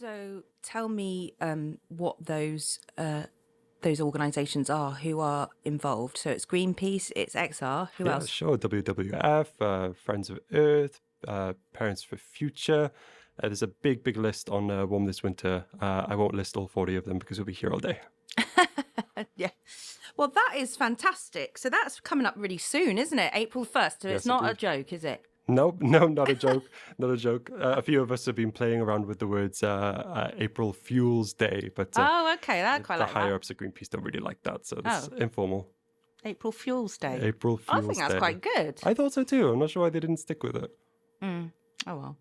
So tell me what those organisations are who are involved. So it's Greenpeace, it's XR. Who else? Sure. WWF, Friends of Earth, Parents for Future. There's a big list on Warm This Winter. I won't list all 40 of them because we'll be here all day. Yeah. Well, that is fantastic. So that's coming up really soon, isn't it? April 1st. So Yes, it's not indeed. a joke, is it? No, not a joke. Not a joke. A few of us have been playing around with the words April Fuels Day, but Oh, okay. I quite the like higher that. ups at Greenpeace don't really like that, so it's Oh. informal. April Fuels Day. April I Fuels think that's Day. quite good. I thought so too. I'm not sure why they didn't stick with it. Oh, well.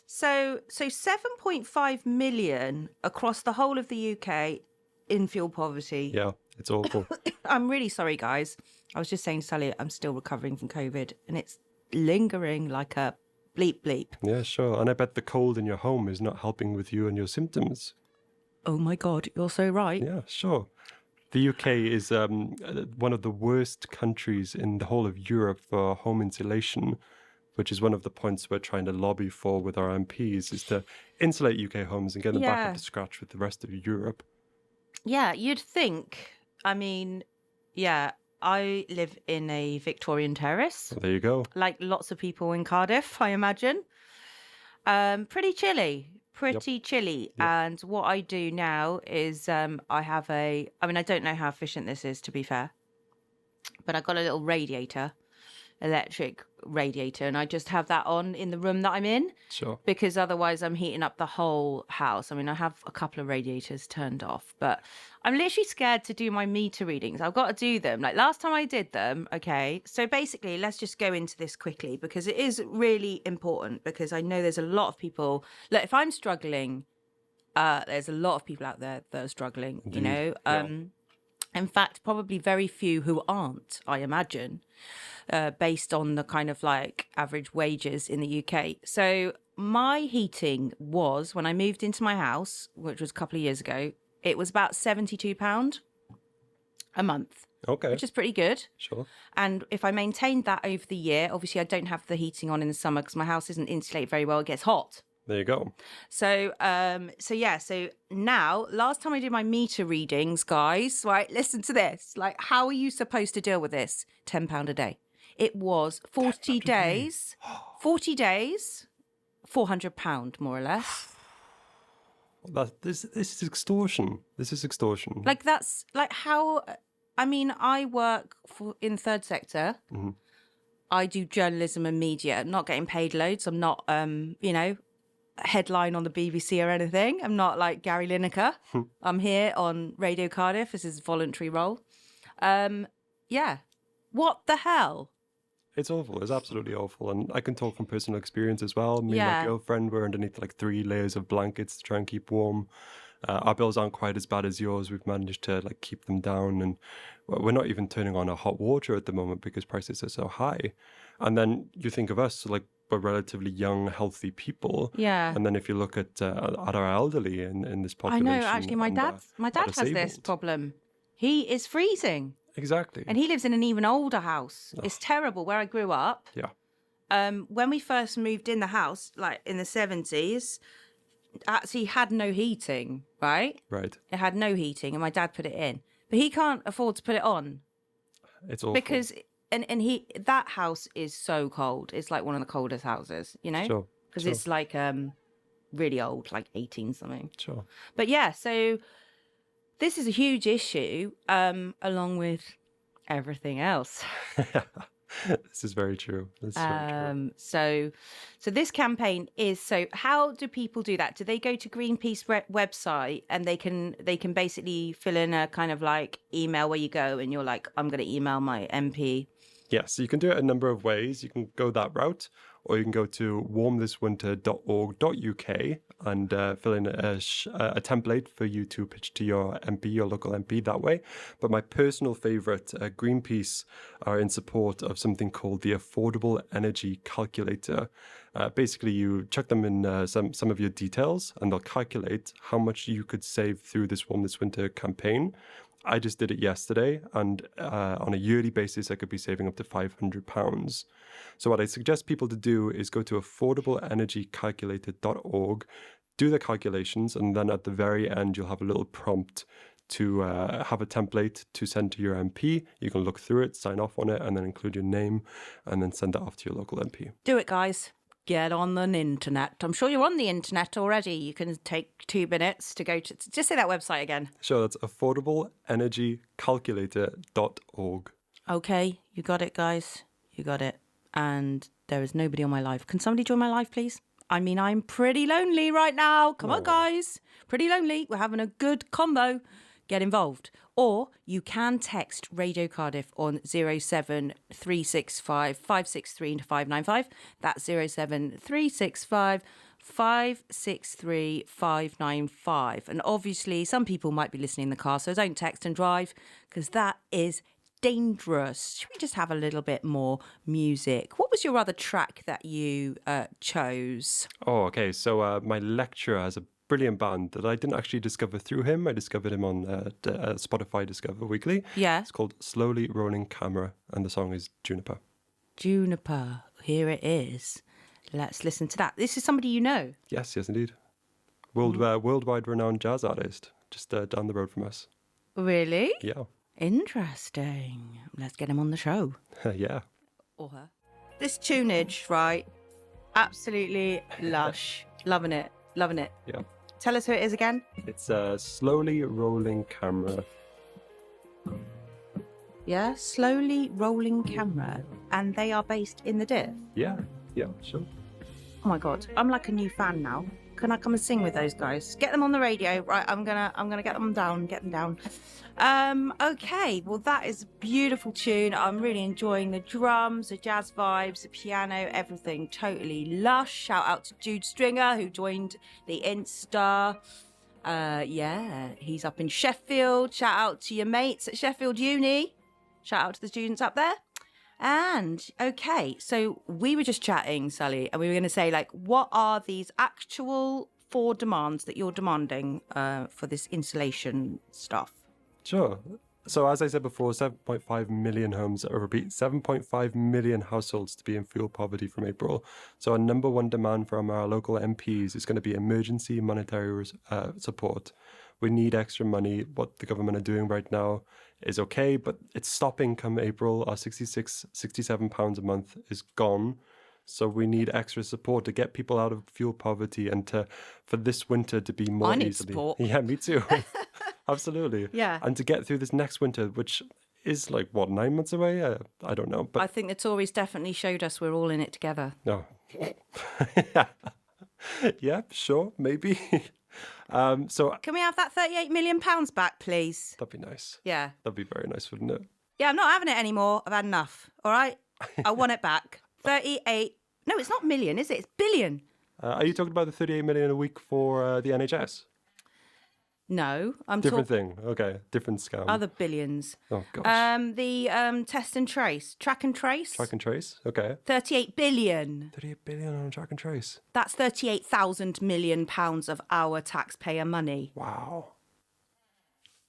So 7.5 million across the whole of the UK in fuel poverty. Yeah, it's awful. I'm really sorry, guys. I was just saying, Sullie, I'm still recovering from COVID and it's lingering like a bleep bleep. Yeah, sure. And I bet the cold in your home is not helping with you and your symptoms. Oh my God, you're so right. Yeah, sure. The UK is one of the worst countries in the whole of Europe for home insulation, which is one of the points we're trying to lobby for with our MPs, is to insulate UK homes and get them back up to scratch with the rest of Europe. Yeah, you'd think. I mean, yeah, I live in a Victorian terrace, Well, there you go. like lots of people in Cardiff, I imagine. Pretty chilly. Chilly. Yep. And what I do now is I have I don't know how efficient this is, to be fair, but I got a little electric radiator, and I just have that on in the room that I'm in. Sure. Because otherwise I'm heating up the whole house. I mean, I have a couple of radiators turned off, but I'm literally scared to do my meter readings. I've got to do them. Like last time I did them, okay. So basically, let's just go into this quickly because it is really important, because I know there's a lot of people. Look, if I'm struggling, there's a lot of people out there that are struggling, Indeed. you know. Yeah. In fact, probably very few who aren't, I imagine, based on the kind of like average wages in the UK. So my heating was, when I moved into my house, which was a couple of years ago, it was about £72 a month, Okay. which is pretty good. Sure. And if I maintained that over the year, obviously I don't have the heating on in the summer because my house isn't insulated very well. It gets hot. There you go. So now, last time I did my meter readings, guys, right, listen to this. Like, how are you supposed to deal with this? £10 a day. It was 40 days, £400 more or less. This is extortion. This is extortion. Like, that's like how, I mean, I work in third sector. Mm-hmm. I do journalism and media. I'm not getting paid loads. I'm not, headline on the BBC or anything. I'm not like Gary Lineker. I'm here on Radio Cardiff. This is a voluntary role. Yeah. What the hell? It's awful. It's absolutely awful. And I can talk from personal experience as well. Me and my girlfriend were underneath like 3 layers of blankets to try and keep warm. Our bills aren't quite as bad as yours. We've managed to like keep them down, and we're not even turning on a hot water at the moment because prices are so high. And then you think of us, like we're relatively young, healthy people. Yeah. And then if you look at our elderly in this population, I know. Actually, my dad has this disabled. problem. He is freezing. Exactly. And he lives in an even older house. Oh. It's terrible. Where I grew up. Yeah. When we first moved in the house, like in the 70s, actually had no heating, right? Right. It had no heating, and my dad put it in. But he can't afford to put it on. It's awful. Because that house is so cold. It's like one of the coldest houses, you know? Sure. Because it's like really old, like 18 something. Sure. But yeah, so this is a huge issue, along with everything else. This is very true. This is very true. So this campaign is, so how do people do that? Do they go to Greenpeace website and they can basically fill in a kind of like email where you go and you're like, I'm going to email my MP? Yeah, so you can do it a number of ways. You can go that route, or you can go to warmthiswinter.org.uk and fill in a template for you to pitch to your MP, your local MP that way. But my personal favourite, Greenpeace, are in support of something called the Affordable Energy Calculator. Basically, you chuck them in some of your details and they'll calculate how much you could save through this Warm This Winter campaign. I just did it yesterday, and on a yearly basis, I could be saving up to £500. So what I suggest people to do is go to affordableenergycalculator.org, do the calculations, and then at the very end, you'll have a little prompt to have a template to send to your MP. You can look through it, sign off on it, and then include your name, and then send it off to your local MP. Do it, guys. Get on the internet. I'm sure you're on the internet already. You can take 2 minutes to go to... Just say that website again. Sure, that's affordableenergycalculator.org. Okay, you got it, guys. You got it. And there is nobody on my live. Can somebody join my live, please? I mean, I'm pretty lonely right now. Come on, guys. Pretty lonely. We're having a good combo. Get involved. Or you can text Radio Cardiff on 07365 563 595. That's 07365 563 595. And obviously, some people might be listening in the car, so don't text and drive because that is dangerous. Should we just have a little bit more music? What was your other track that you chose? Oh, okay. So my lecturer has a brilliant band that I didn't actually discover through him. I discovered him on Spotify Discover Weekly. Yeah. It's called Slowly Rolling Camera, and the song is Juniper. Juniper. Here it is. Let's listen to that. This is somebody you know. Yes, indeed. Worldwide renowned jazz artist, just down the road from us. Really? Yeah. Interesting. Let's get him on the show. Yeah. Or her. This tunage, right? Absolutely lush. Loving it. Loving it. Yeah. Tell us who it is again. It's a slowly rolling camera. Yeah, slowly rolling camera. And they are based in the Diff. Yeah, sure. Oh my God, I'm like a new fan now. Can I come and sing with those guys? Get them on the radio. Right, I'm gonna get them down. Okay, well that is a beautiful tune. I'm really enjoying the drums, the jazz vibes, the piano, everything. Totally lush. Shout out to Jude Stringer who joined the Insta. Yeah, he's up in Sheffield. Shout out to your mates at Sheffield Uni. Shout out to the students up there. And okay, so we were just chatting, Sullie, and we were going to say, like, what are these actual 4 demands that you're demanding for this insulation stuff? Sure. So as I said before, 7.5 million homes, I repeat, 7.5 million households to be in fuel poverty from April. So our number one demand from our local MPs is going to be emergency monetary support. We need extra money. What the government are doing right now is okay, but it's stopping come April. Our £67 a month is gone. So we need extra support to get people out of fuel poverty and for this winter to be more I need easily. support. Yeah, me too. Absolutely. Yeah. And to get through this next winter, which is 9 months away? I don't know. But I think the Tories definitely showed us we're all in it together. No. Yeah, sure, maybe. So Can we have that £38 million back, please? that'd be nice. Yeah. That'd be very nice, wouldn't it? Yeah, I'm not having it anymore. I've had enough. All right? I want it back. 38. No, it's not million, is it? It's billion. Are you talking about the 38 million a week for the NHS? No, I'm Different talking thing. Okay, different scam. other billions. Oh gosh. The test and trace, track and trace. Track and trace. Okay. 38 billion. 38 billion on track and trace. That's 38,000 million pounds of our taxpayer money. Wow.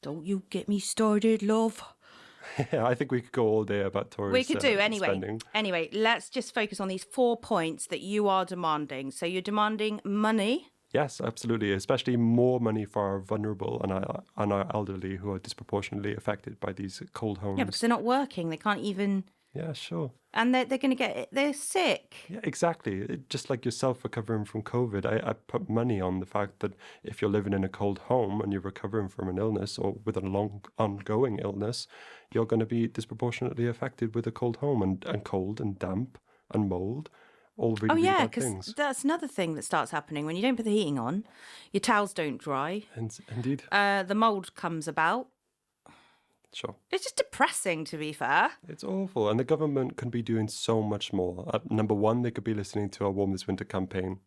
Don't you get me started, love. Yeah, I think we could go all day about Tories. We could do anyway. Spending. Anyway, let's just focus on these 4 points that you are demanding. So you're demanding money. Yes, absolutely. Especially more money for our vulnerable and our elderly who are disproportionately affected by these cold homes. Yeah, because they're not working. They can't even. Yeah, sure. And they're going to get. They're sick. Yeah, exactly. Just like yourself recovering from COVID, I put money on the fact that if you're living in a cold home and you're recovering from an illness or with a long ongoing illness, you're going to be disproportionately affected with a cold home and cold and damp and mold. All really, really bad things. Because that's another thing that starts happening when you don't put the heating on. Your towels don't dry. Indeed. The mold comes about. Sure. It's just depressing, to be fair. It's awful. And the government can be doing so much more. Number one, they could be listening to our Warm This Winter campaign.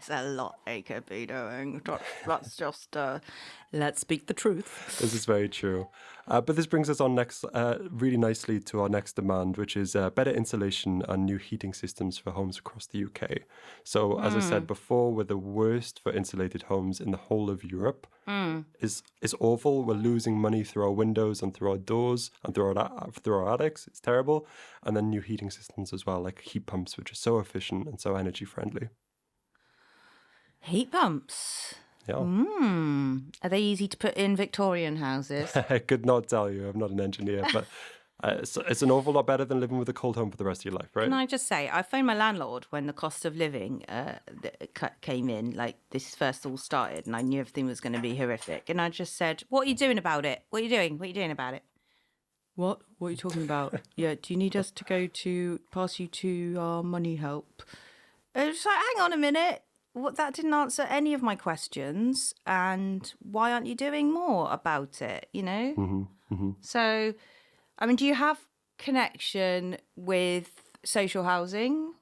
It's a lot they could be doing. That's just, let's speak the truth. This is very true. But this brings us on next, really nicely to our next demand, which is better insulation and new heating systems for homes across the UK. So, as I said before, we're the worst for insulated homes in the whole of Europe. It's awful. We're losing money through our windows and through our doors and through our attics. It's terrible. And then new heating systems as well, like heat pumps, which are so efficient and so energy friendly. Heat pumps. Yeah. Are they easy to put in Victorian houses? I could not tell you. I'm not an engineer, but it's an awful lot better than living with a cold home for the rest of your life, right? Can I just say, I phoned my landlord when the cost of living came in, like this first all started, and I knew everything was going to be horrific. And I just said, what are you doing about it? What are you doing? What are you doing about it? What? What are you talking about? Yeah, do you need us to pass you to our money help? I was like, hang on a minute. That didn't answer any of my questions. And why aren't you doing more about it, you know? So, I mean, do you have connection with social housing?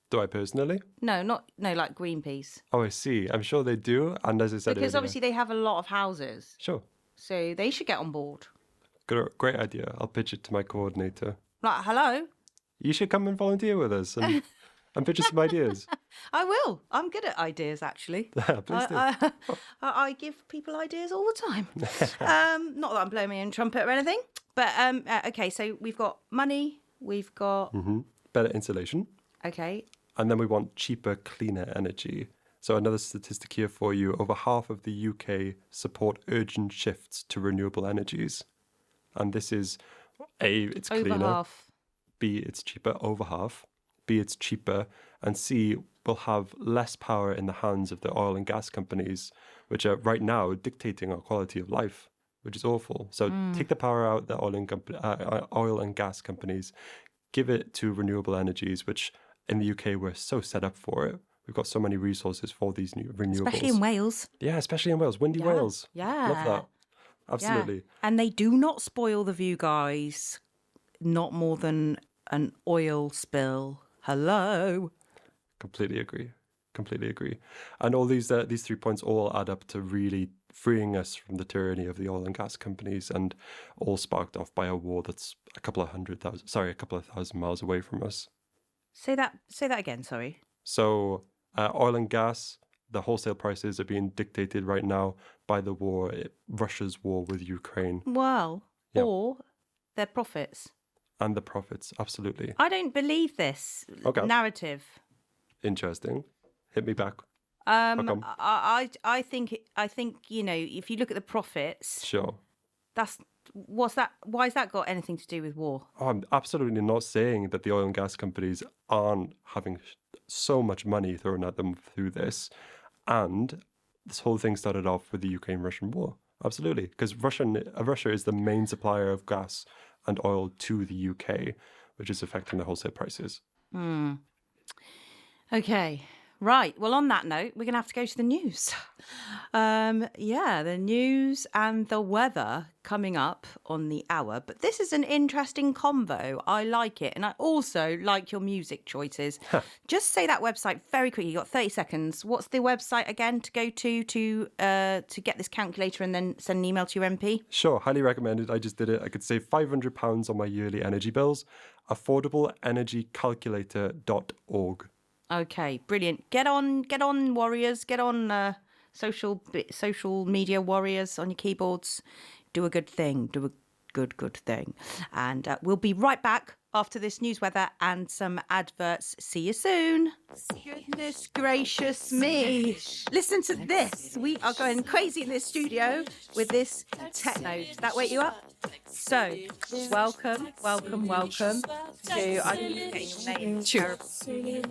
Do I personally? No, like Greenpeace. Oh, I see. I'm sure they do. And as I said Because earlier, obviously they have a lot of houses. Sure. So they should get on board. Great idea. I'll pitch it to my coordinator. Like, hello? You should come and volunteer with us and pitch us some ideas. I will. I'm good at ideas, actually. Please do. I give people ideas all the time. Not that I'm blowing my own trumpet or anything. But, okay, so we've got money. We've got... Better insulation. Okay. And then we want cheaper, cleaner energy. So another statistic here for you. Over half of the UK support urgent shifts to renewable energies. And this is A, it's Over cleaner. half. B, it's cheaper. Over half. B, it's cheaper. And C, will have less power in the hands of the oil and gas companies, which are right now dictating our quality of life, which is awful. So take the power out the oil and gas companies, give it to renewable energies, which in the UK we're so set up for it. We've got so many resources for these new renewables. Especially in Wales. Yeah, especially in Wales. Windy Wales. Yeah. Love that. Absolutely. Yeah. And they do not spoil the view, guys. Not more than an oil spill. Hello. Completely agree. And all these 3 points all add up to really freeing us from the tyranny of the oil and gas companies, and all sparked off by a war that's a couple of thousand miles away from us. Say that again, sorry. So oil and gas, the wholesale prices are being dictated right now by the war, Russia's war with Ukraine. Well, Yep. or their profits. And the profits, absolutely. I don't believe this narrative. Interesting. Hit me back. How come? I think you know, if you look at the profits, Sure. why has that got anything to do with war? Oh, I'm absolutely not saying that the oil and gas companies aren't having so much money thrown at them through this. And this whole thing started off with the Ukraine-Russian war. Absolutely. Because Russia is the main supplier of gas and oil to the UK, which is affecting the wholesale prices. Okay. Right. Well, on that note, we're going to have to go to the news. The news and the weather coming up on the hour. But this is an interesting convo. I like it. And I also like your music choices. Just say that website very quickly. You've got 30 seconds. What's the website again to go to get this calculator and then send an email to your MP? Sure. Highly recommended. I just did it. I could save £500 on my yearly energy bills. AffordableEnergyCalculator.org. Okay, brilliant. Get on, warriors. Get on, social media warriors on your keyboards. Do a good thing. Do a good thing. And we'll be right back after this news weather and some adverts. See you soon. Goodness gracious me. To this. We are going crazy in this studio with this techno. Does that wake you up? So, welcome to, I'm getting your name.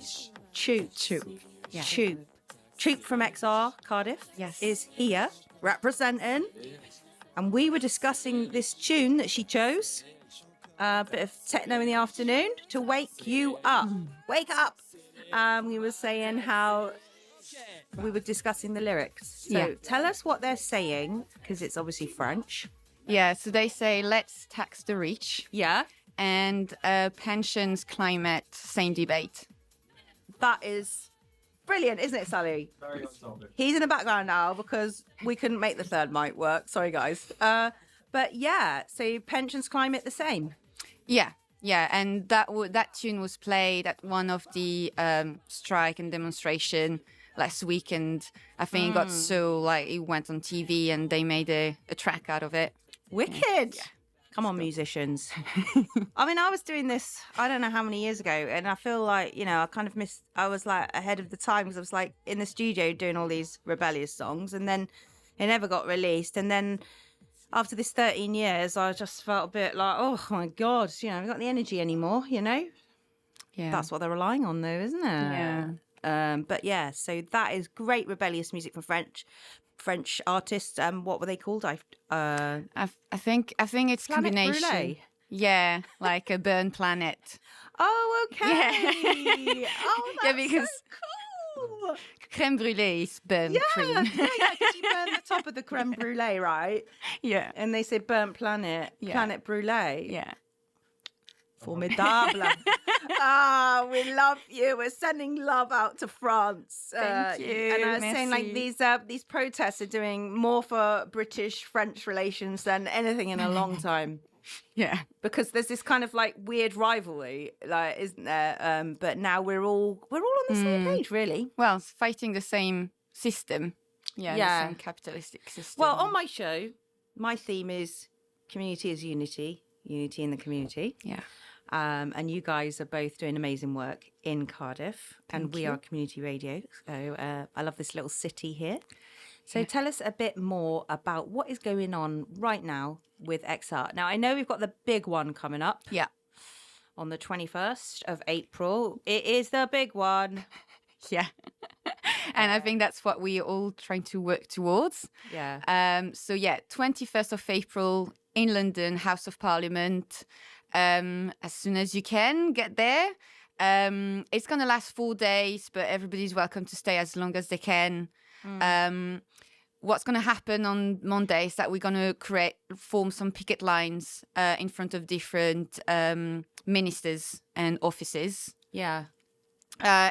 Troop from XR Cardiff is here representing, and we were discussing this tune that she chose, a bit of techno in the afternoon to wake you up. Wake up! We were saying how we were discussing the lyrics. So tell us what they're saying, because it's obviously French. Yeah, so they say, let's tax the rich. Yeah. And pensions, climate, same debate. That is brilliant, isn't it, Sullie? Very on topic. He's in the background now because we couldn't make the third mic work. Sorry, guys. But yeah, so pensions climate the same. Yeah, and that tune was played at one of the strike and demonstration last week, and I think it got so like it went on TV, and they made a track out of it. Wicked. Yeah. Come on, musicians. I mean, I was doing this, I don't know how many years ago, and I feel like, you know, I kind of I was like ahead of the time because I was like in the studio doing all these rebellious songs, and then it never got released. And then after this 13 years, I just felt a bit like, oh my God, you know, I haven't got the energy anymore, you know? Yeah. That's what they're relying on though, isn't it? Yeah. But yeah, so that is great rebellious music from French artists. What were they called? I think it's Planet combination. Brûlée. Yeah, like a burn planet. Oh, okay. Yeah. Oh, that's because so cool. Crème brûlée is burnt cream. Yeah, because you burn the top of the creme brulee, right? Yeah. And they say burnt planet, planet brulee. Yeah. Formidable. We love you. We're sending love out to France. Thank you. And I was saying, like, these protests are doing more for British-French relations than anything in a long time. Yeah. Because there's this kind of like weird rivalry, like, isn't there? But now we're all on the same page, really. Well, it's fighting the same system. Yeah. The same capitalistic system. Well, on my show, my theme is community is unity, unity in the community. Yeah. And you guys are both doing amazing work in Cardiff, and we are community radio. So I love this little city here. So tell us a bit more about what is going on right now with XR. Now, I know we've got the big one coming up. Yeah. On the 21st of April. It is the big one. Yeah. And I think that's what we're all trying to work towards. Yeah. So 21st of April in London, House of Parliament. As soon as you can, get there. It's going to last 4 days, but everybody's welcome to stay as long as they can. What's going to happen on Monday is that we're going to form some picket lines in front of different ministers and offices. Yeah.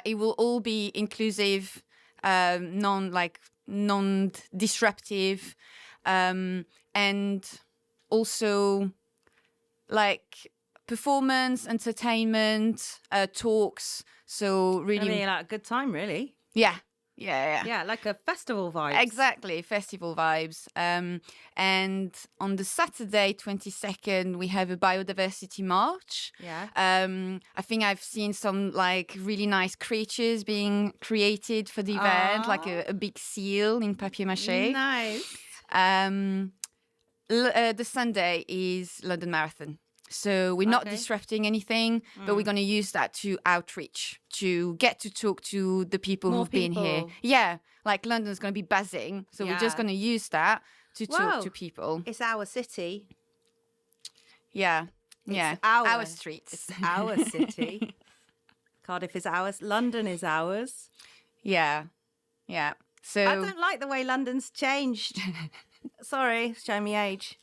It will all be inclusive, non-disruptive, and also like performance, entertainment, talks. So really, I mean, like a good time, really. Yeah, like a festival vibe. Exactly, festival vibes. And on the Saturday, 22nd, we have a biodiversity march. Yeah. I think I've seen some like really nice creatures being created for the event, like a big seal in papier-mâché. Nice. The Sunday is London Marathon. So we're not disrupting anything, but we're going to use that to outreach, to get to talk to the people who've been here. Yeah, like London's going to be buzzing. So we're just going to use that to talk to people. It's our city. Yeah. It's our streets. It's our city. Cardiff is ours. London is ours. Yeah. So I don't like the way London's changed. Sorry, showing me age.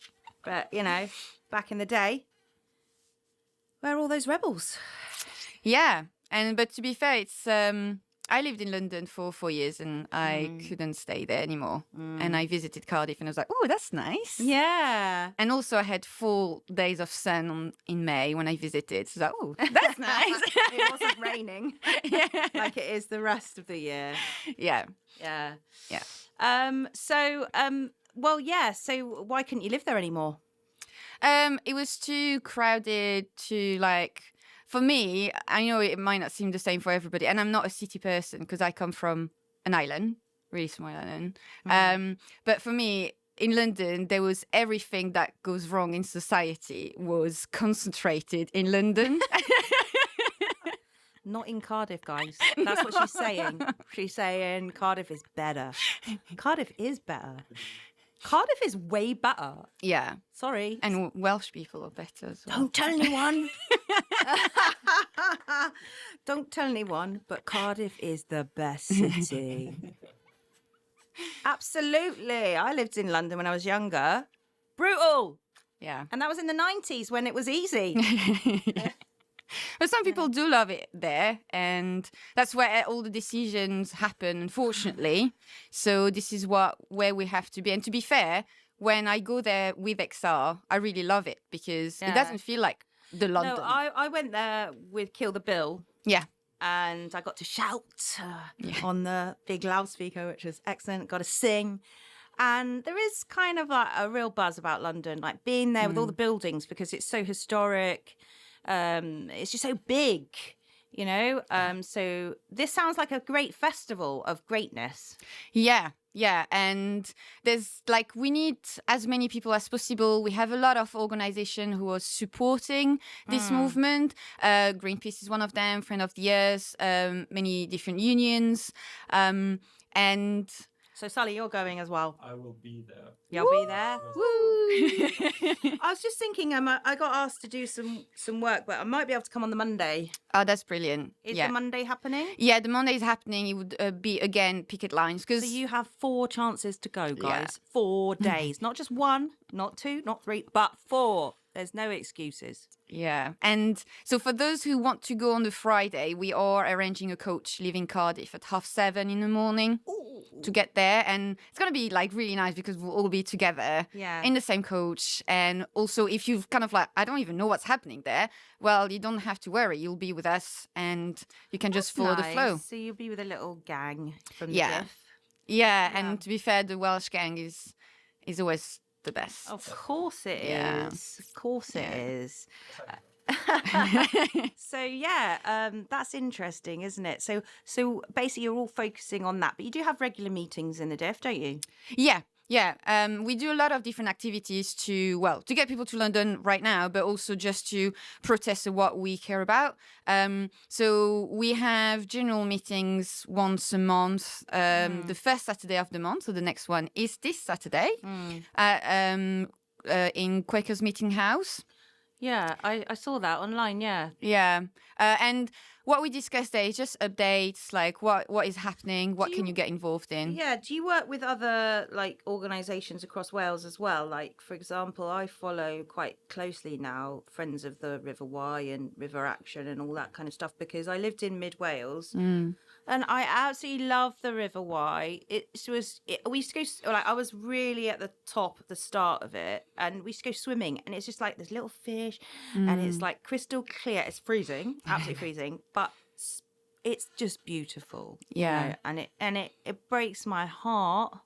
But, you know, back in the day, where are all those rebels? Yeah. But to be fair, it's I lived in London for 4 years and I couldn't stay there anymore. And I visited Cardiff and I was like, oh, that's nice. Yeah. And also I had 4 days of sun in May when I visited. So I was like, oh, that's nice. It wasn't raining like it is the rest of the year. Yeah. So why couldn't you live there anymore? It was too crowded to like... For me, I know it might not seem the same for everybody, and I'm not a city person because I come from an island, really small island. But for me, in London, there was everything that goes wrong in society was concentrated in London. Not in Cardiff, guys. That's what she's saying. She's saying Cardiff is better. Cardiff is better. Cardiff is way better. Yeah. Sorry. And Welsh people are better as well. Don't tell anyone. Don't tell anyone, but Cardiff is the best city. Absolutely. I lived in London when I was younger. Brutal. Yeah. And that was in the 90s when it was easy. But some people do love it there, and that's where all the decisions happen, unfortunately. So this is where we have to be. And to be fair, when I go there with XR, I really love it because it doesn't feel like the London. No, I went there with Kill the Bill. Yeah. And I got to shout on the big loudspeaker, which was excellent. Got to sing. And there is kind of like a real buzz about London, like being there with all the buildings because it's so historic. It's just so big, you know. So this sounds like a great festival of greatness. Yeah, and there's like we need as many people as possible. We have a lot of organizations who are supporting this movement. Greenpeace is one of them, Friend of the Years, many different unions, and. So, Sullie, you're going as well. I will be there. You'll be there. Woo! I was just thinking, I got asked to do some work, but I might be able to come on the Monday. Oh, that's brilliant. Is the Monday happening? Yeah, the Monday is happening. It would be, again, picket lines. So you have 4 chances to go, guys. 4 days. Not just 1, not 2, not 3, but 4. There's no excuses. Yeah. And so for those who want to go on the Friday, we are arranging a coach leaving Cardiff at 7:30 in the morning. To get there, and it's gonna be like really nice because we'll all be together in the same coach. And also, if you've kind of like, I don't even know what's happening there, well, you don't have to worry, you'll be with us and you can just follow the flow. So you'll be with a little gang from the GIF. Yeah, and to be fair, the Welsh gang is always the best. Of course it is. Of course it is. So that's interesting, isn't it? So basically you're all focusing on that, but you do have regular meetings in the diff, don't you? Yeah. We do a lot of different activities to get people to London right now, but also just to protest what we care about. So we have general meetings once a month, the first Saturday of the month. So the next one is this Saturday in Quakers Meeting House. Yeah, I saw that online, yeah. Yeah. And what we discussed there is just updates, like what is happening, what can you get involved in. Yeah, do you work with other like organisations across Wales as well? Like, for example, I follow quite closely now Friends of the River Wye and River Action and all that kind of stuff because I lived in Mid Wales. And I absolutely love the River Wye. We used to go, like, I was really at the top at the start of it, and we used to go swimming, and it's just like there's little fish, and it's like crystal clear. It's freezing, absolutely freezing, but it's just beautiful. Yeah, you know? and it breaks my heart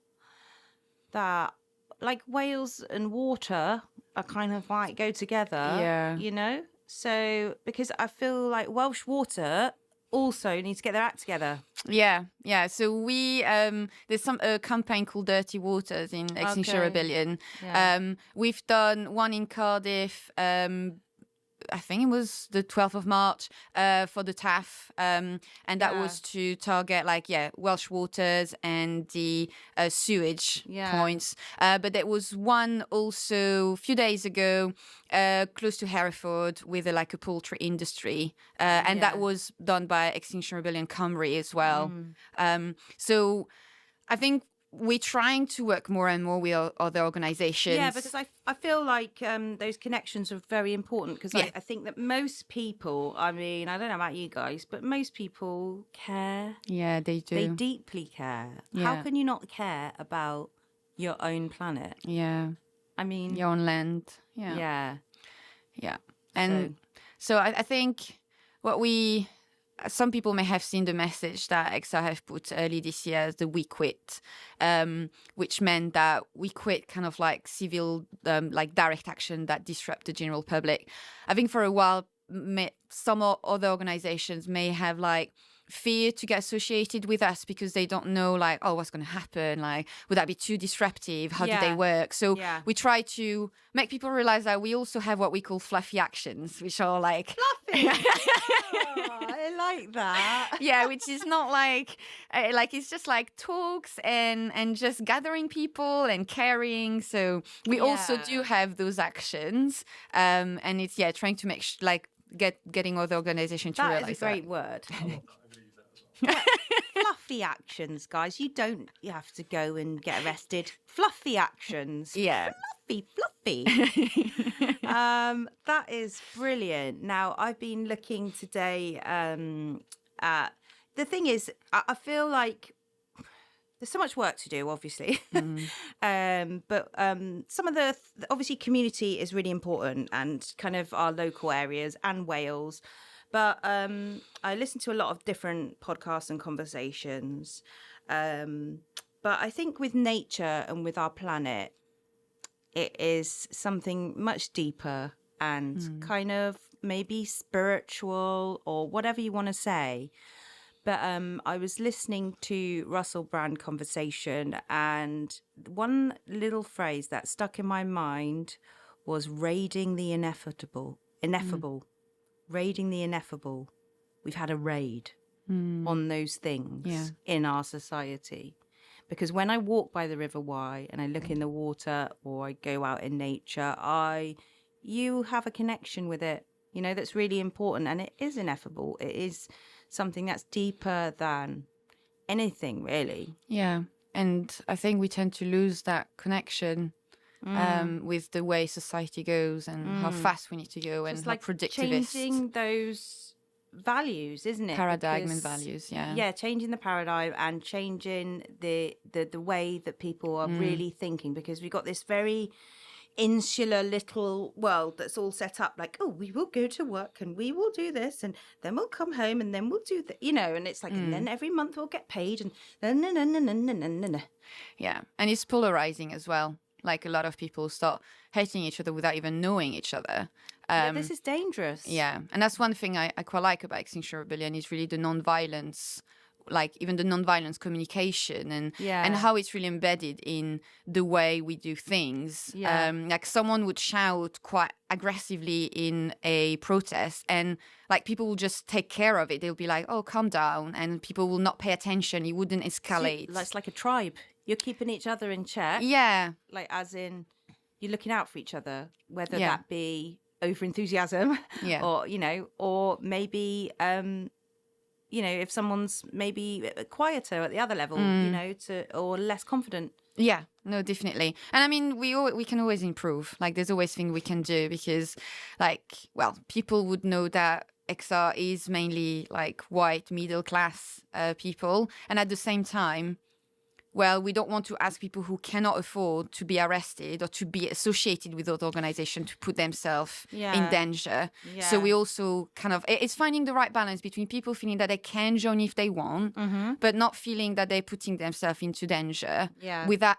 that like Wales and water are kind of like go together. Yeah, you know. So because I feel like Welsh water also needs to get their act together. Yeah. So we there's a campaign called Dirty Waters in Extinction Rebellion. Yeah. We've done one in Cardiff. I think it was the 12th of March for the TAF, and that was to target Welsh waters and the sewage points. But there was one also a few days ago close to Hereford with a poultry industry, and that was done by Extinction Rebellion Cymru as well. So I think we're trying to work more and more with other organisations. Yeah, because I feel like those connections are very important because I think that most people, I mean, I don't know about you guys, but most people care. Yeah, they do. They deeply care. Yeah. How can you not care about your own planet? Yeah. I mean... Your own land. Yeah. And so I think some people may have seen the message that XR have put early this year as the We Quit, which meant that we quit kind of like civil, direct action that disrupt the general public. I think for a while, some other organizations may have fear to get associated with us because they don't know what's going to happen, would that be too disruptive, how do they work? So we try to make people realize that we also have what we call fluffy actions, which are fluffy. I like that. Which is not it's just talks and just gathering people and caring. So we also do have those actions, and it's trying to make getting other organizations to realize that is a great word. fluffy actions, guys. You have to go and get arrested. Fluffy actions. Yeah. Fluffy. That is brilliant. Now, I've been looking today at... The thing is, I feel like there's so much work to do, obviously. But some of obviously community is really important, and kind of our local areas and Wales. But I listen to a lot of different podcasts and conversations. But I think with nature and with our planet, it is something much deeper and kind of maybe spiritual or whatever you want to say. But I was listening to Russell Brand conversation, and one little phrase that stuck in my mind was raiding the ineffable. Raiding the ineffable. We've had a raid on those things in our society. Because when I walk by the River Wye and I look in the water or I go out in nature, you have a connection with it, you know, that's really important, and it is ineffable. It is something that's deeper than anything, really. Yeah. And I think we tend to lose that connection with the way society goes and how fast we need to go, and it's how like predictive it is. changing those values, isn't it? Paradigm and Because- values, yeah. Yeah, changing the paradigm and changing the way that people are really thinking, because we've got this very insular little world that's all set up like, oh, we will go to work and we will do this and then we'll come home and then we'll do that, you know, and it's like, and then every month we'll get paid and no. Yeah. And it's polarizing as well. Like, a lot of people start hating each other without even knowing each other. Yeah, this is dangerous. Yeah. And that's one thing I quite like about Extinction Rebellion, is really the non-violence, like even the non-violence communication and how it's really embedded in the way we do things. Yeah. Like, someone would shout quite aggressively in a protest, and like people will just take care of it. They'll be like, oh, calm down, and people will not pay attention. It wouldn't escalate. It's like a tribe. You're keeping each other in check. Yeah. Like, as in, you're looking out for each other, whether Yeah. that be over enthusiasm Yeah. or, you know, or maybe, you know, if someone's maybe quieter at the other level, you know, or less confident. Yeah, no, definitely. And I mean, we can always improve. Like, there's always things we can do, because, like, well, people would know that XR is mainly like white middle class people, and at the same time, well, we don't want to ask people who cannot afford to be arrested or to be associated with those organizations to put themselves in danger. Yeah. So we also kind of, it's finding the right balance between people feeling that they can join if they want, but not feeling that they're putting themselves into danger without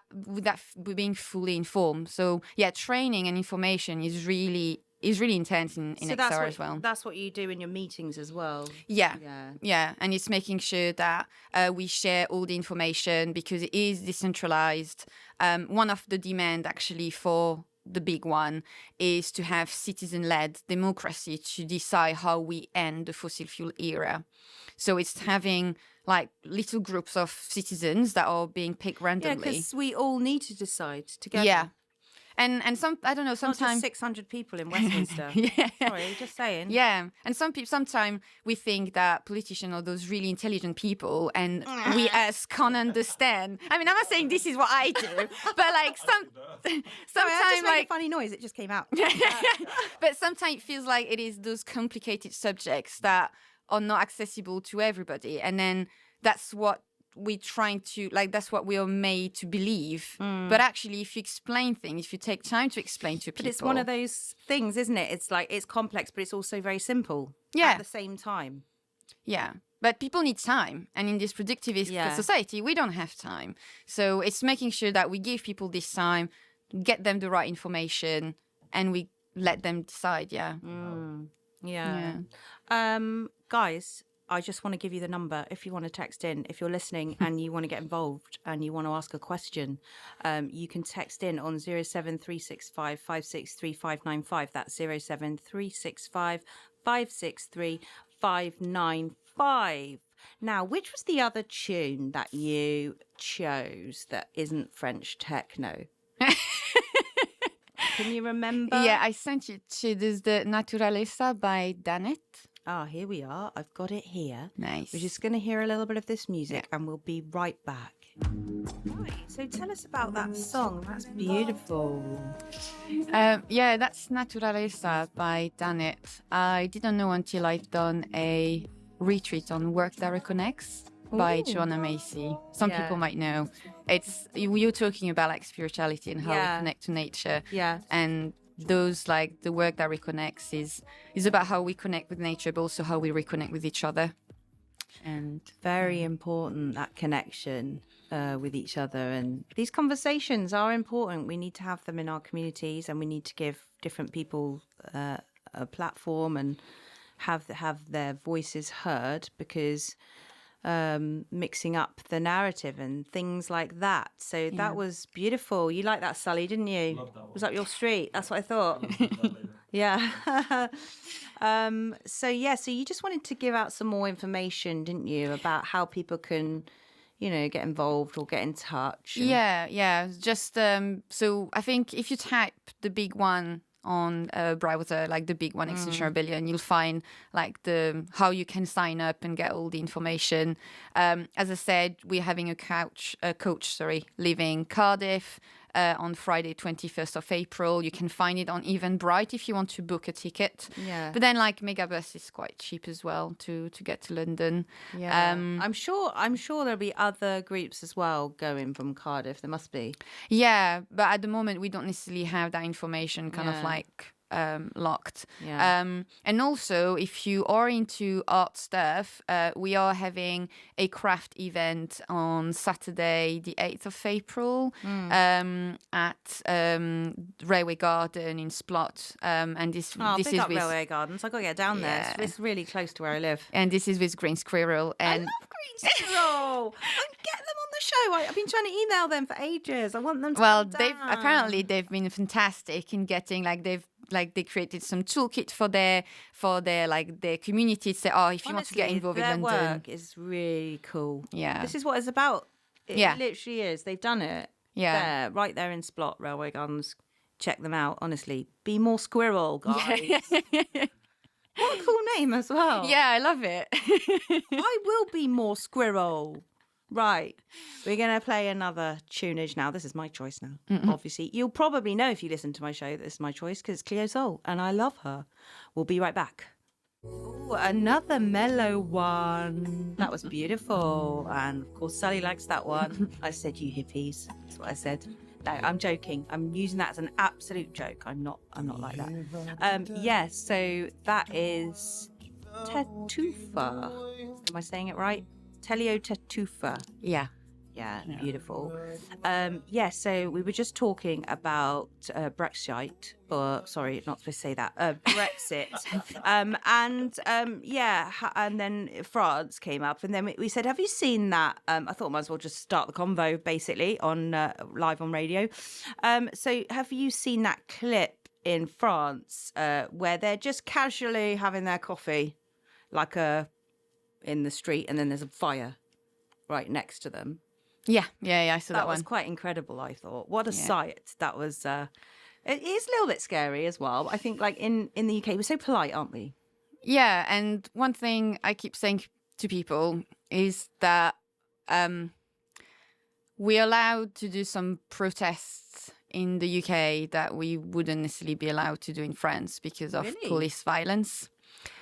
being fully informed. So yeah, training and information is really intense in XR as well. That's what you do in your meetings as well. Yeah. And it's making sure that we share all the information, because it is decentralized. One of the demand actually for the big one is to have citizen-led democracy to decide how we end the fossil fuel era. So it's having like little groups of citizens that are being picked randomly. Yeah, because we all need to decide together. Yeah. And some, I don't know, Not just sometimes 600 people in Westminster. Yeah. Sorry, just saying. Yeah, and sometimes we think that politicians are those really intelligent people, and we as can't understand. I mean, I'm not saying this is what I do, but like Sorry, I just sometimes made like, a funny noise. It just came out. but sometimes it feels like it is those complicated subjects that are not accessible to everybody, and then that's what we're trying to, like, that's what we are made to believe. But actually, if you explain things, if you take time to explain to people, But it's one of those things, isn't it? It's like, it's complex, but it's also very simple Yeah. at the same time. Yeah. But people need time. And in this productivist society, we don't have time. So it's making sure that we give people this time, get them the right information, and we let them decide. Yeah. Guys, I just want to give you the number if you want to text in. If you're listening and you want to get involved and you want to ask a question, you can text in on 07365 563 595. That's 07365 563 595. Now, which was the other tune that you chose that isn't French techno? Can you remember? Yeah, I sent you to this, the Naturaleza by Danet. here we are. I've got it here. Nice. We're just going to hear a little bit of this music and we'll be right back. Right, so tell us about that song. That's beautiful. Yeah, that's Naturaleza by Danet. I didn't know until I've done a retreat on Work That Reconnects by Joanna Macy. Some people might know. You're talking about like spirituality and how we connect to nature. Yeah. And those like the work that reconnects is about how we connect with nature, but also how we reconnect with each other. And very important, that connection with each other. And these conversations are important. We need to have them in our communities, and we need to give different people a platform and have their voices heard, because mixing up the narrative and things like that. So that was beautiful. You liked that, Sullie, didn't you? Loved that one. Was up your street? That's what I thought. Yeah. So you just wanted to give out some more information, didn't you, about how people can, get involved or get in touch? Yeah. Just so I think if you type the big one on a browser, like the big one, Extinction Rebellion, you'll find like how you can sign up and get all the information. As I said, we're having a coach leaving Cardiff on Friday 21st of April. You can find it on Eventbrite if you want to book a ticket. Yeah. But then like Megabus is quite cheap as well to get to London. Yeah. I'm sure there'll be other groups as well going from Cardiff. There must be. Yeah, but at the moment we don't necessarily have that information kind of like locked. Yeah. And also, if you are into art stuff, we are having a craft event on Saturday, the 8th of April, at Railway Garden in Splot. And this is up with Railway Gardens. I've got to get down there. Yeah. It's really close to where I live. and this is with Green Squirrel. And I love Green Squirrel. Get them on the show. I've been trying to email them for ages. I want them to come down. they've been fantastic in getting they created some toolkit for their community to say, if you want to get involved in their London. work is really cool. Yeah. This is what it's about. It Yeah. literally is. They've done it. Yeah. There, right there in Splot, Railway Gardens. Check them out, honestly. Be more squirrel, guys. What a cool name as well. Yeah, I love it. I will be more squirrel. Right. We're going to play another tunage now. This is my choice now, obviously. You'll probably know if you listen to my show that this is my choice, because it's Cleo Soul, and I love her. We'll be right back. Ooh, another mellow one. That was beautiful. And, of course, Sullie likes that one. I said, you hippies. That's what I said. No, I'm joking. I'm using that as an absolute joke. I'm not like that. So that is Tetufa. Am I saying it right? Telio Tetufa. Yeah. Yeah, beautiful. So we were just talking about Brexit, or sorry, not supposed to say that, Brexit. And then France came up, and then we said, have you seen that? I thought I might as well just start the convo, basically, on live on radio. So have you seen that clip in France where they're just casually having their coffee, like in the street, and then there's a fire right next to them? Yeah, I saw that one. That was quite incredible, I thought. What a sight. That was, it is a little bit scary as well. I think, like, in the UK, we're so polite, aren't we? Yeah, and one thing I keep saying to people is that we're allowed to do some protests in the UK that we wouldn't necessarily be allowed to do in France because of police violence.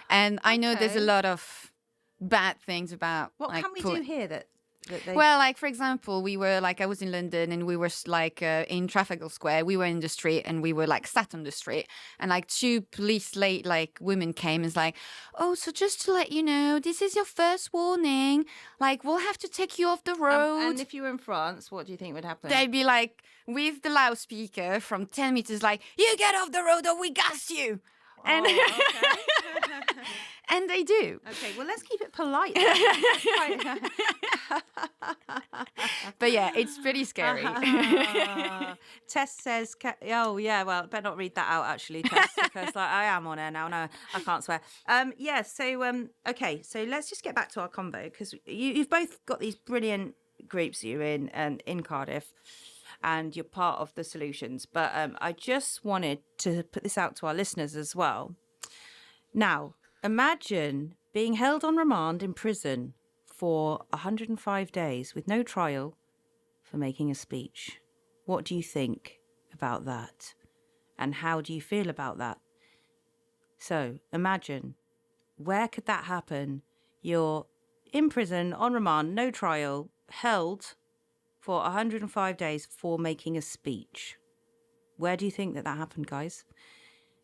And I know there's a lot of bad things about... What can we do here that they... Well, like, for example, we were, like, I was in London and we were, like, in Trafalgar Square. We were in the street and we were, like, sat on the street. And, like, two police women came and was like, oh, so just to let you know, this is your first warning. Like, we'll have to take you off the road. And if you were in France, what do you think would happen? They'd be, like, with the loudspeaker from 10 meters, like, you get off the road or we gas you. And, and they do. Okay, well, let's keep it polite. But yeah, it's pretty scary. Tess says, well, I better not read that out, actually, Tess, because I am on air now. No, I can't swear. Okay, so let's just get back to our convo, because you've both got these brilliant groups that you're in, and in Cardiff, and you're part of the solutions. But I just wanted to put this out to our listeners as well. Now, Imagine being held on remand in prison for 105 days with no trial for making a speech. What do you think about that? And how do you feel about that? So imagine, where could that happen? You're in prison, on remand, no trial, held for 105 days for making a speech. Where do you think that happened, guys?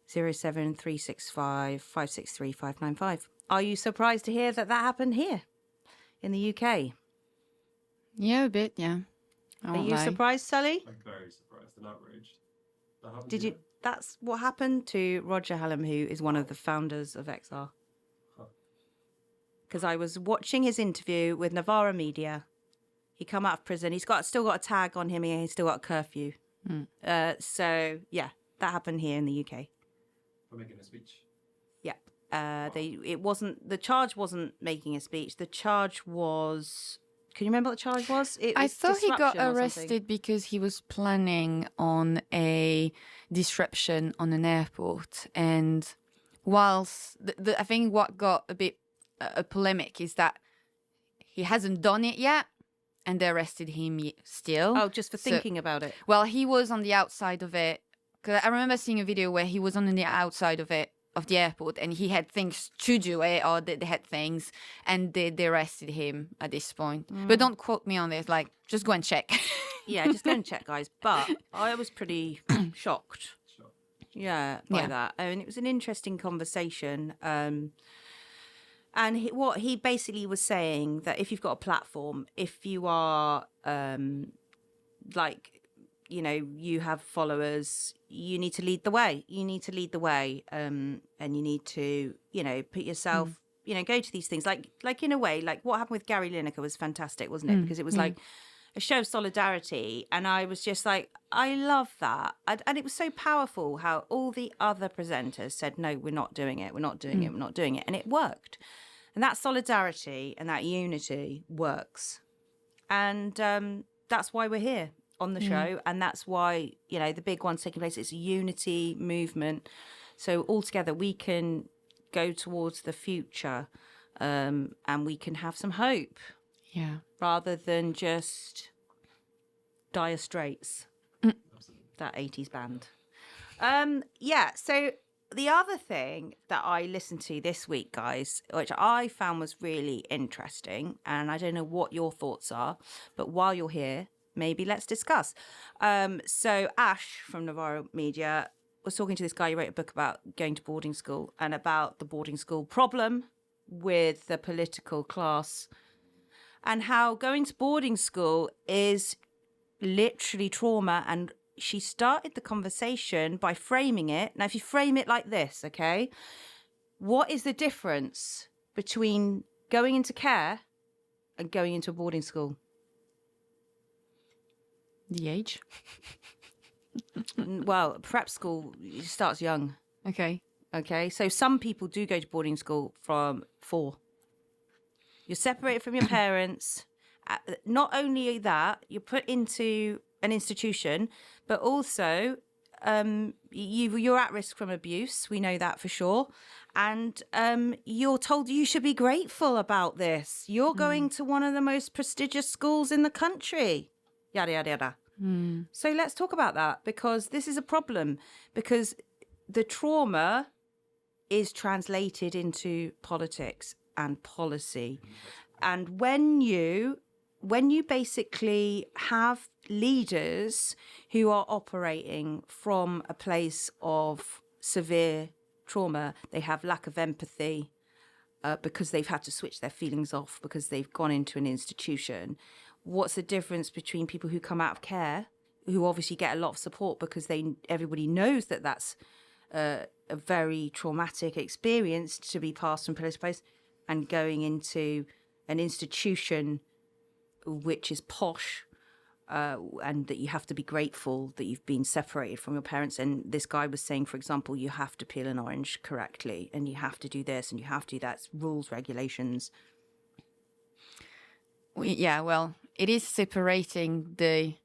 07365 563 595. Are you surprised to hear that happened here in the UK? Yeah, a bit, yeah. Are you surprised, Sullie? I'm very surprised and outraged. Did you? That's what happened to Roger Hallam, who is one of the founders of XR. Because I was watching his interview with Navarra Media. He come out of prison. He's still got a tag on him, and he's still got a curfew. So yeah, that happened here in the UK. For making a speech. Yeah. The charge wasn't making a speech. The charge was. Can you remember what the charge was? I thought he got arrested because he was planning on a disruption on an airport. And whilst I think what got a bit a polemic is that he hasn't done it yet, and they arrested him still. Oh, just for thinking about it. Well, he was on the outside of it. Because I remember seeing a video where he was on the outside of it, of the airport, and he had things to do it, or they had things, and they arrested him at this point. But don't quote me on this. Like, just go and check. Yeah, just go and check, guys. But I was pretty shocked. Yeah, by that. I mean, it was an interesting conversation. And what he basically was saying, that if you've got a platform, if you are you have followers, you need to lead the way. You need to lead the way, and you need to, put yourself, go to these things. Like in a way, like what happened with Gary Lineker was fantastic, wasn't it? Because it was like a show of solidarity, and I was just like, I love that, and it was so powerful how all the other presenters said, no, we're not doing it, we're not doing it, we're not doing it, and it worked. And that solidarity and that unity works, and that's why we're here on the show, and that's why the big one's taking place. It's a unity movement, so all together we can go towards the future, and we can have some hope, rather than just Dire Straits, that 80s band. So the other thing that I listened to this week, guys, which I found was really interesting, and I don't know what your thoughts are, but while you're here, maybe let's discuss. So Ash from Navarro Media was talking to this guy who wrote a book about going to boarding school and about the boarding school problem with the political class, and how going to boarding school is literally trauma. And she started the conversation by framing it. Now, if you frame it like this, okay, what is the difference between going into care and going into a boarding school? The age? Well, prep school starts young. Okay, so some people do go to boarding school from 4. You're separated from your parents. Not only that, you're put into an institution, but also you're at risk from abuse. We know that for sure. And you're told you should be grateful about this. You're going to one of the most prestigious schools in the country. Yada, yada, yada. So let's talk about that, because this is a problem, because the trauma is translated into politics and policy. And when you basically have leaders who are operating from a place of severe trauma, they have lack of empathy because they've had to switch their feelings off because they've gone into an institution. What's the difference between people who come out of care, who obviously get a lot of support because everybody knows that that's a very traumatic experience to be passed from place to place, and going into an institution which is posh, and that you have to be grateful that you've been separated from your parents. And this guy was saying, for example, you have to peel an orange correctly, and you have to do this, and you have to do that. It's rules, regulations. Well, it is separating the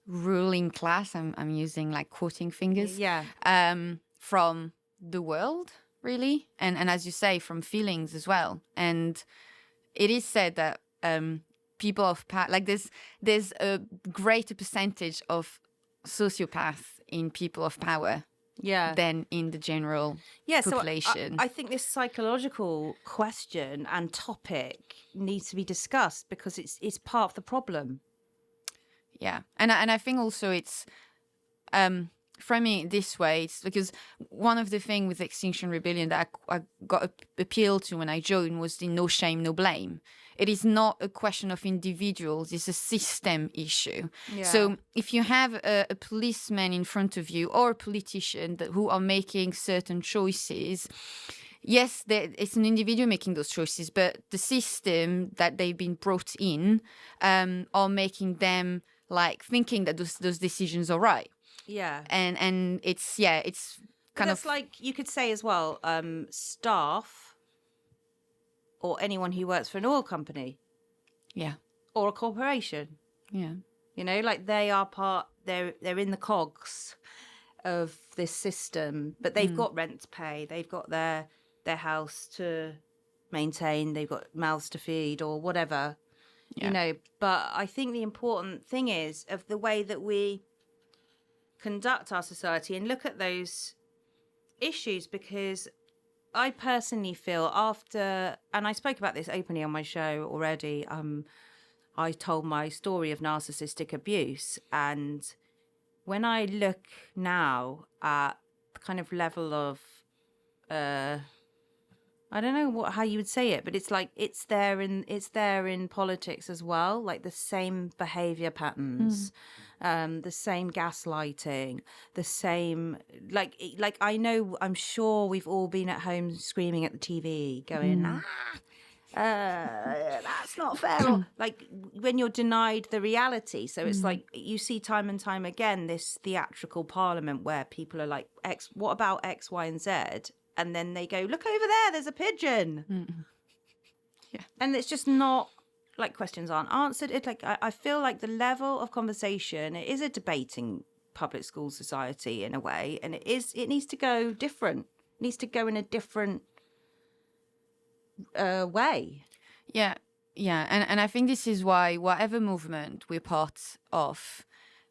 ruling class. I'm using like quoting fingers. Yeah. From the world, really, and as you say, from feelings as well. And it is said that people of power, like there's a greater percentage of sociopaths in people of power than in the general population. So I think this psychological question and topic needs to be discussed because it's part of the problem. Yeah, and I think also it's framing it this way. It's because one of the things with Extinction Rebellion that I got appealed to when I joined was the no shame, no blame. It is not a question of individuals, it's a system issue. Yeah. So if you have a policeman in front of you or a politician who are making certain choices, yes, it's an individual making those choices, but the system that they've been brought in are making them like thinking that those decisions are right. Yeah. And it's kind of like you could say as well, staff or anyone who works for an oil company. Yeah. Or a corporation. Yeah. You know, like they are they're in the cogs of this system, but they've got rent to pay, they've got their house to maintain, they've got mouths to feed or whatever. Yeah. You know, but I think the important thing is of the way that we conduct our society and look at those issues, because I personally feel after, and I spoke about this openly on my show already, I told my story of narcissistic abuse, and when I look now at the kind of level of I don't know how you would say it, but it's like it's there in politics as well, like the same behavior patterns, the same gaslighting, the same like I'm sure we've all been at home screaming at the TV going that's not fair, like when you're denied the reality. So it's like you see time and time again this theatrical parliament where people are like, what about X, Y, and Z? And then they go, look over there, there's a pigeon. Yeah. And it's just not, like, questions aren't answered. It's like, I feel like the level of conversation, it is a debating public school society in a way. And it needs to go different. It needs to go in a different way. Yeah. Yeah. And I think this is why whatever movement we're part of,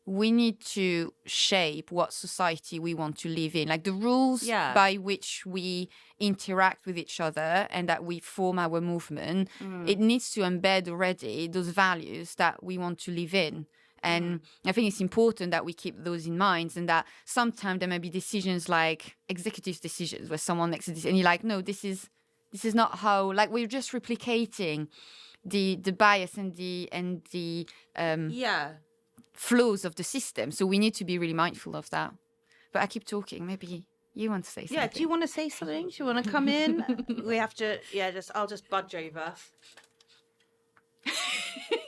we need to shape what society we want to live in, like the rules by which we interact with each other and that we form our movement. It needs to embed already those values that we want to live in. And I think it's important that we keep those in mind, and that sometimes there may be decisions like executive decisions where someone makes a decision and you're like, no, this is not how, like we're just replicating the bias and the flaws of the system. So we need to be really mindful of that. But I keep talking. Maybe you want to say something. Yeah, do you want to say something? Do you want to come in? We have to, I'll just budge over.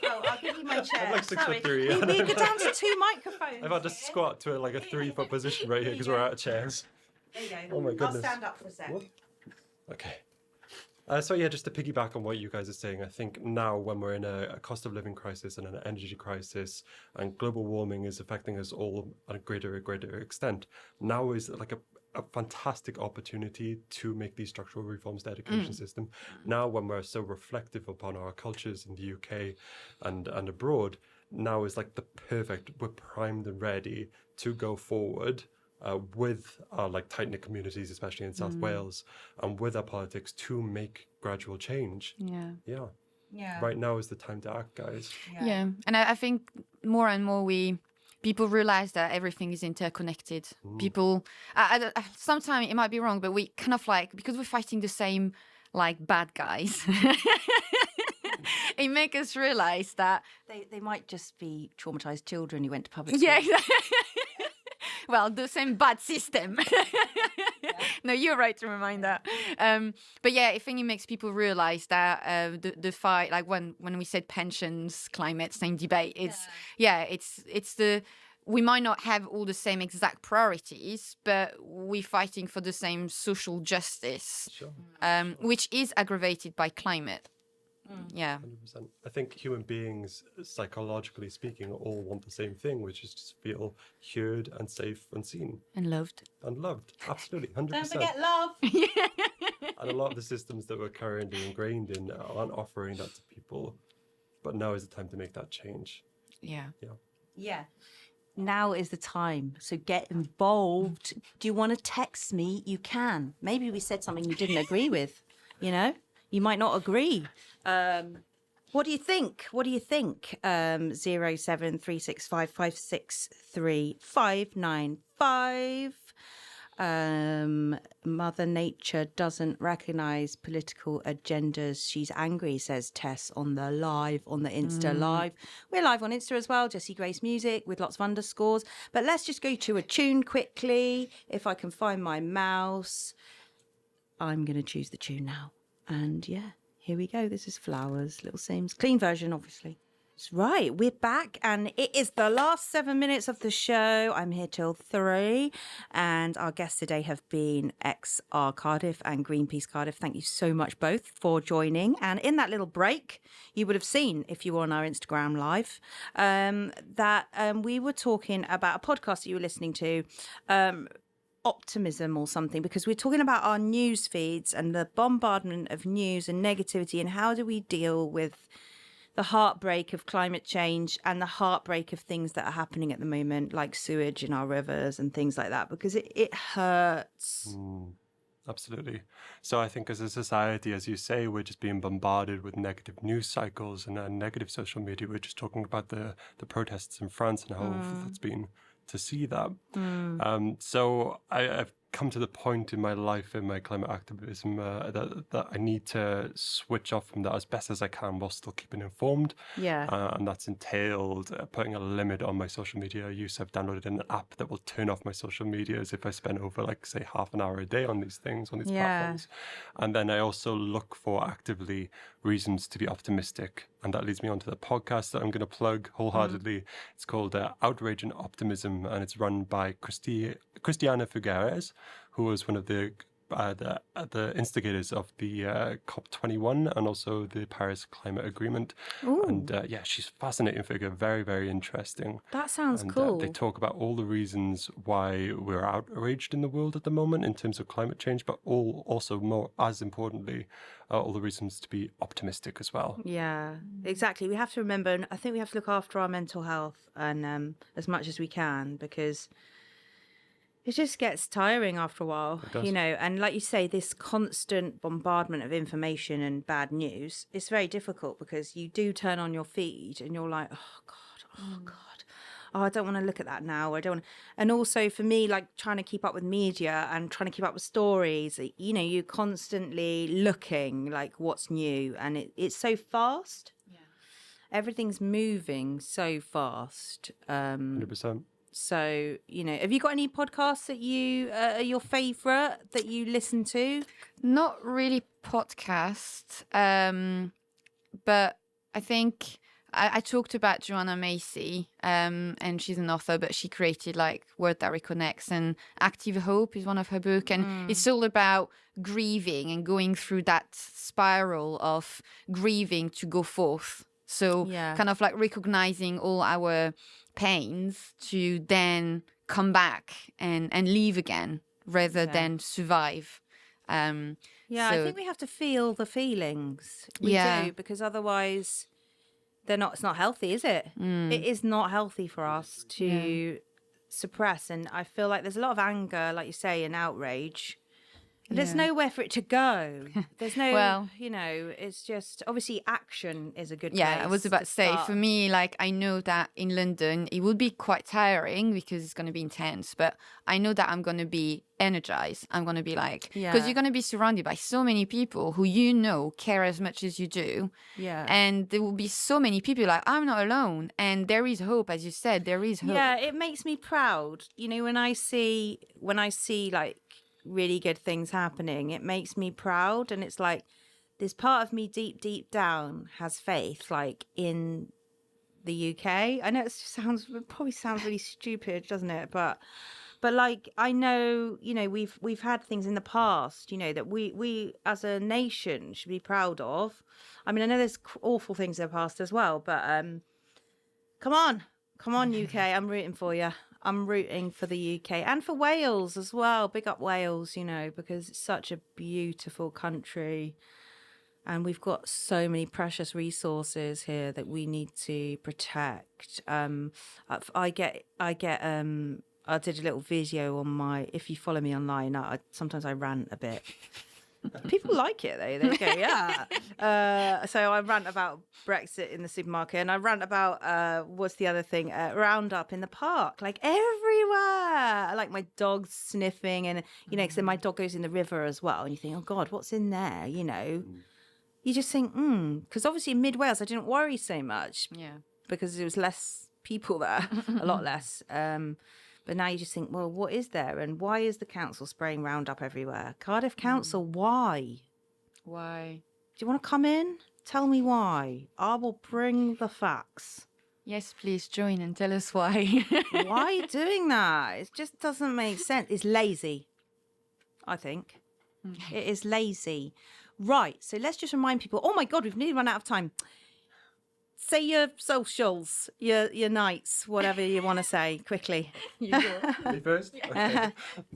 I'll give you my chair. I'm like 6'3". We go down to 2 microphones. I've had to squat to like a 3-foot position right here because we're out of chairs. There you go. Oh my goodness. I'll stand up for a sec. What? Okay. So yeah, just to piggyback on what you guys are saying, I think now when we're in a cost of living crisis and an energy crisis, and global warming is affecting us all on a greater extent, now is like a fantastic opportunity to make these structural reforms to the education system. Now when we're so reflective upon our cultures in the UK and abroad, now is like we're primed and ready to go forward with our like tight-knit communities, especially in South Wales, and with our politics to make gradual change. Yeah. Right now is the time to act, guys. Yeah. And I think more and more people realize that everything is interconnected. People, sometimes it might be wrong, but we kind of like, because we're fighting the same like bad guys, it makes us realize that they might just be traumatized children who went to public school. Yeah, exactly. Well, the same bad system. No, you're right to remind that. But yeah, I think it makes people realize that the fight, like when we said pensions, climate, same debate, it's we might not have all the same exact priorities, but we're fighting for the same social justice, which is aggravated by climate. Yeah. 100%. I think human beings, psychologically speaking, all want the same thing, which is to feel heard and safe and seen. And loved. And loved. Absolutely, 100%. Don't forget love. And a lot of the systems that we're currently ingrained in aren't offering that to people. But now is the time to make that change. Yeah. Yeah. Now is the time. So get involved. Do you want to text me? You can. Maybe we said something you didn't agree with. You know, you might not agree. What do you think? 07365563595. Mother Nature doesn't recognize political agendas. She's angry, says Tess on the Insta live. We're live on Insta as well, Jessie Grace Music with lots of underscores. But let's just go to a tune quickly. If I can find my mouse, I'm going to choose the tune now. And yeah, here we go. This is Flowers, Little Sims. Clean version, obviously. Right, we're back and it is the last 7 minutes of the show. I'm here till 3 and our guests today have been XR Cardiff and Greenpeace Cardiff. Thank you so much both for joining. And in that little break, you would have seen if you were on our Instagram live that we were talking about a podcast that you were listening to, optimism or something, because we're talking about our news feeds and the bombardment of news and negativity and how do we deal with the heartbreak of climate change and the heartbreak of things that are happening at the moment, like sewage in our rivers and things like that, because it hurts. Absolutely. So I think as a society, as you say, we're just being bombarded with negative news cycles and negative social media. We're just talking about the protests in France and how awful it's been to see that. So I've come to the point in my life, in my climate activism, that I need to switch off from that as best as I can while still keeping informed. Yeah. And that's entailed putting a limit on my social media use. I've downloaded an app that will turn off my social medias if I spend over, like, say, half an hour a day on these things, on these platforms. And then I also look for actively reasons to be optimistic. And that leads me on to the podcast that I'm going to plug wholeheartedly. It's called Outrage and Optimism, and it's run by Cristiana Figueres, who was one of the instigators of the COP21 and also the Paris Climate Agreement. Ooh. And yeah, she's a fascinating figure, very, very interesting. That sounds And cool. they talk about all the reasons why we're outraged in the world at the moment in terms of climate change, but also more, as importantly, all the reasons to be optimistic as well. Yeah, exactly. We have to remember, and I think we have to look after our mental health and as much as we can, because it just gets tiring after a while, you know, and like you say, this constant bombardment of information and bad news, it's very difficult because you do turn on your feed and you're like, oh God, oh, I don't want to look at that now. I don't want. And also for me, like trying to keep up with media and trying to keep up with stories, you know, you're constantly looking like what's new and it's so fast. Yeah. Everything's moving so fast. 100%. So, you know, have you got any podcasts that you are your favourite that you listen to? Not really podcast, but I think I talked about Joanna Macy, and she's an author, but she created like Word That Reconnects, and Active Hope is one of her books, and it's all about grieving and going through that spiral of grieving to go forth. So kind of like recognizing all our pains to then come back and live again rather than survive. I think we have to feel the feelings. We do, because otherwise it's not healthy, is it? It is not healthy for us to suppress. And I feel like there's a lot of anger, like you say, and outrage. There's nowhere for it to go. There's no, you know, it's just, obviously action is a good place. Yeah, I was about to say, for me, like, I know that in London, it would be quite tiring because it's going to be intense, but I know that I'm going to be energized. I'm going to be like, because you're going to be surrounded by so many people who, you know, care as much as you do. Yeah. And there will be so many people like, I'm not alone. And there is hope, as you said, there is hope. Yeah, it makes me proud. You know, when I see like, really good things happening, it makes me proud, and it's like this part of me deep down has faith, like in the UK. I know it probably sounds really stupid, doesn't it? But But like, I know, you know, we've had things in the past, you know, that we as a nation should be proud of. I mean, I know there's awful things in the past as well, but come on, UK, I'm rooting for you. I'm rooting for the UK and for Wales as well. Big up Wales, you know, because it's such a beautiful country. And we've got so many precious resources here that we need to protect. I did a little video on my, if you follow me online, sometimes I rant a bit. People like it though. They go, yeah. So I rant about Brexit in the supermarket, and I rant about what's the other thing? Roundup in the park, like everywhere. Like my dog's sniffing, and you know, because then my dog goes in the river as well, and you think, oh God, what's in there? You know. You just think, because obviously in mid-Wales I didn't worry so much because there was less people there, a lot less. But now you just think, well, what is there? And why is the council spraying Roundup everywhere? Cardiff Council, why? Why? Do you want to come in? Tell me why. I will bring the facts. Yes, please join and tell us why. Why are you doing that? It just doesn't make sense. It's lazy, I think. It is lazy. Right, so let's just remind people. Oh my God, we've nearly run out of time. Say your socials, your nights, whatever you want to say, quickly. Me first? Okay.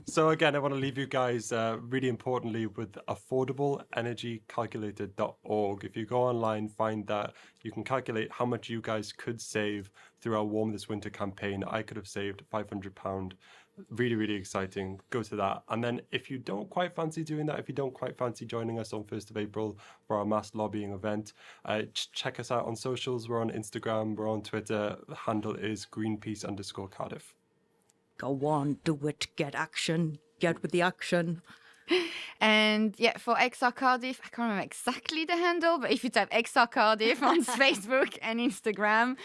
So again, I want to leave you guys really importantly with affordableenergycalculator.org. If you go online, find that you can calculate how much you guys could save through our Warm This Winter campaign. I could have saved £500. Really, really exciting. Go to that. And then if you don't quite fancy doing that, if you don't quite fancy joining us on 1st of April for our mass lobbying event, check us out on socials. We're on Instagram, we're on Twitter. The handle is GREENPEACE_Cardiff. Go on, do it, get action, get with the action. And yeah, for XR Cardiff, I can't remember exactly the handle, but if you type XR Cardiff on Facebook and Instagram,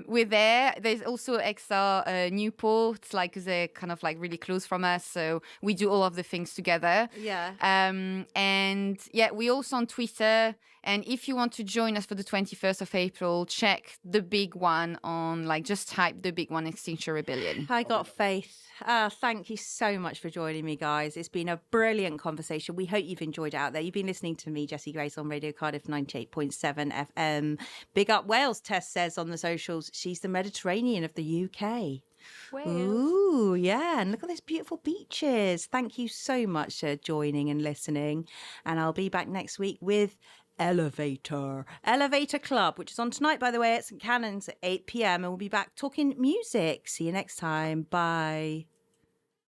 we're there. There's also XR Newport, like they're kind of like really close from us, so we do all of the things together. Yeah. And yeah, we're also on Twitter. And if you want to join us for the 21st of April, check the big one on, like, just type the big one, Extinction Rebellion. I got faith. Thank you so much for joining me, guys. It's been a brilliant conversation. We hope you've enjoyed it out there. You've been listening to me, Jessie Grace, on Radio Cardiff 98.7 FM. Big up Wales, Tess says on the socials. She's the Mediterranean of the UK. Wales. Ooh, yeah. And look at those beautiful beaches. Thank you so much for joining and listening. And I'll be back next week with Elevator Club, which is on tonight, by the way, at St Cannon's at 8 p.m. and we'll be back talking music. See you next time. Bye.